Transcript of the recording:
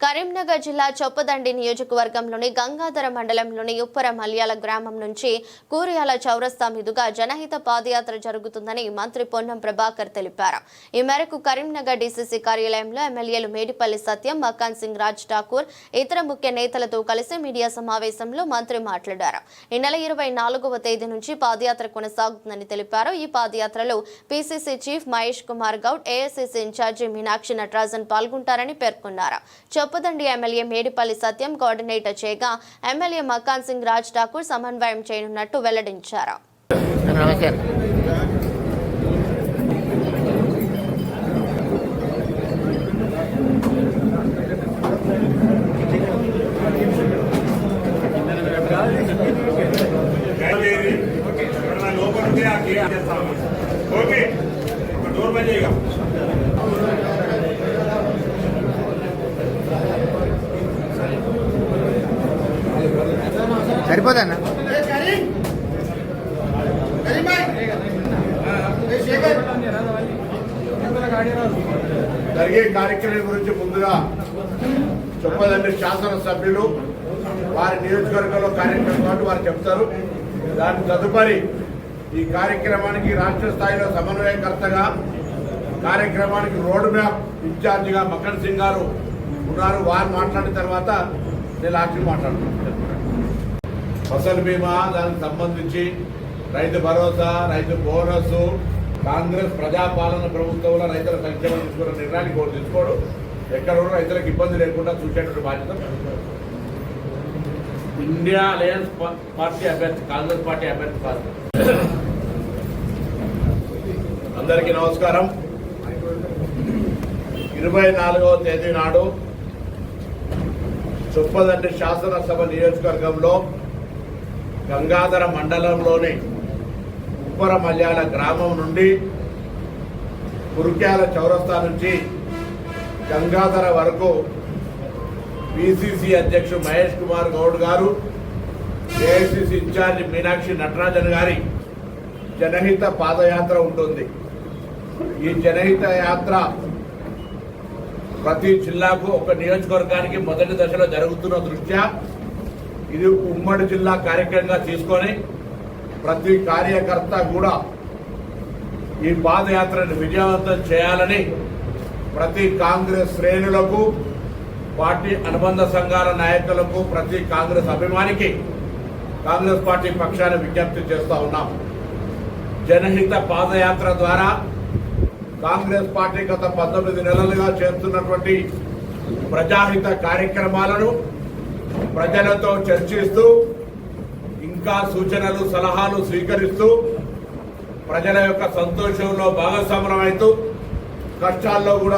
కరీంనగర్ జిల్లా చొప్పదండి నియోజకవర్గంలోని గంగాధర మండలంలోని ఉప్పర మల్యాల గ్రామం నుంచి కూరియాల చౌరస్తా మీదుగా జనహిత పాదయాత్ర జరుగుతుందని మంత్రి పొన్నం ప్రభాకర్ తెలిపారు. ఈ మేరకు కరీంనగర్ డీసీసీ కార్యాలయంలో ఎమ్మెల్యేలు మేడిపల్లి సత్యం, మకాన్ సింగ్ రాజ్ ఠాకూర్ ఇతర ముఖ్య నేతలతో కలిసి మీడియా సమావేశంలో మంత్రి మాట్లాడారు. ఈ నెల 24వ తేదీ నుంచి పాదయాత్ర కొనసాగుతుందని తెలిపారు. ఈ పాదయాత్రలో PCC chief Mahesh Kumar Goud, AICC incharge Meenakshi Natarajan పాల్గొంటారని పేర్కొన్నారు. చొప్పదండి ఎమ్మెల్యే మేడిపల్లి సత్యం కోఆర్డినేటర్ చేయగా ఎమ్మెల్యే మకాన్ సింగ్ రాజ్ ఠాకూర్ సమన్వయం చేయనున్నట్టు వెల్లడించారు. సరిపోదన్న జరిగే కార్యక్రమం గురించి ముందుగా చొప్పదండి శాసనసభ్యులు వారి నియోజకవర్గంలో కార్యక్రమం వారు చెప్తారు. దాని తదుపరి ఈ కార్యక్రమానికి రాష్ట్ర స్థాయిలో సమన్వయకర్తగా కార్యక్రమానికి రోడ్ మ్యాప్ ఇన్ఛార్జిగా మకన్ సింగ్ గారు ఉన్నారు. వారు మాట్లాడిన తర్వాత నేను లాస్ట్ మాట్లాడుతున్నాను. ఫసల్ బీమా దానికి సంబంధించి రైతు భరోసా, రైతు బోనస్, కాంగ్రెస్ ప్రజాపాలన ప్రభుత్వంలో రైతుల సంక్షేమం తీసుకున్న నిర్ణయాన్ని కూడా తీసుకోవడం, ఎక్కడ కూడా రైతులకు ఇబ్బంది లేకుండా చూసేటువంటి బాధ్యత ఇండియా అలయన్స్ పార్టీ అభ్యర్థి, కాంగ్రెస్ పార్టీ అభ్యర్థి కాదు. అందరికీ నమస్కారం. 24వ తేదీ నాడు చొప్పదండి శాసనసభ నియోజకవర్గంలో గంగాధర మండలంలోని ఉప్పర మల్యాల గ్రామం నుండి కురుక్యాల చౌరస్తా నుంచి గంగాధర వరకు పిసిసి అధ్యక్షుడు మహేష్ కుమార్ గౌడ్ గారు, ఏఐసిసి ఇన్ఛార్జి మీనాక్షి నటరాజన్ గారి జనహిత పాదయాత్ర ఉంటుంది. ఈ జనహిత యాత్ర ప్రతి జిల్లాకు ఒక నియోజకవర్గానికి మొదటి దశలో జరుగుతున్న దృష్ట్యా ఇది ఉమ్మడి జిల్లా కార్యక్రమంగా తీసుకొని ప్రతి కార్యకర్త కూడా ఈ పాదయాత్రను విజయవంతం చేయాలని ప్రతి కాంగ్రెస్ శ్రేణులకు, పార్టీ అనుబంధ సంఘాల నాయకులకు, ప్రతి కాంగ్రెస్ అభిమానికి కాంగ్రెస్ పార్టీ పక్షాన్ని విజ్ఞప్తి చేస్తూ ఉన్నాం. జనహిత పాదయాత్ర ద్వారా కాంగ్రెస్ పార్టీ గత 19 నెలలుగా చేస్తున్నటువంటి ప్రజాహిత కార్యక్రమాలను ప్రజలతో చర్చిస్తూ, ఇంకా సూచనలు సలహాలు స్వీకరిస్తూ, ప్రజల యొక్క సంతోషంలో భాగస్వామ్యమవుతూ, కష్టాల్లో కూడా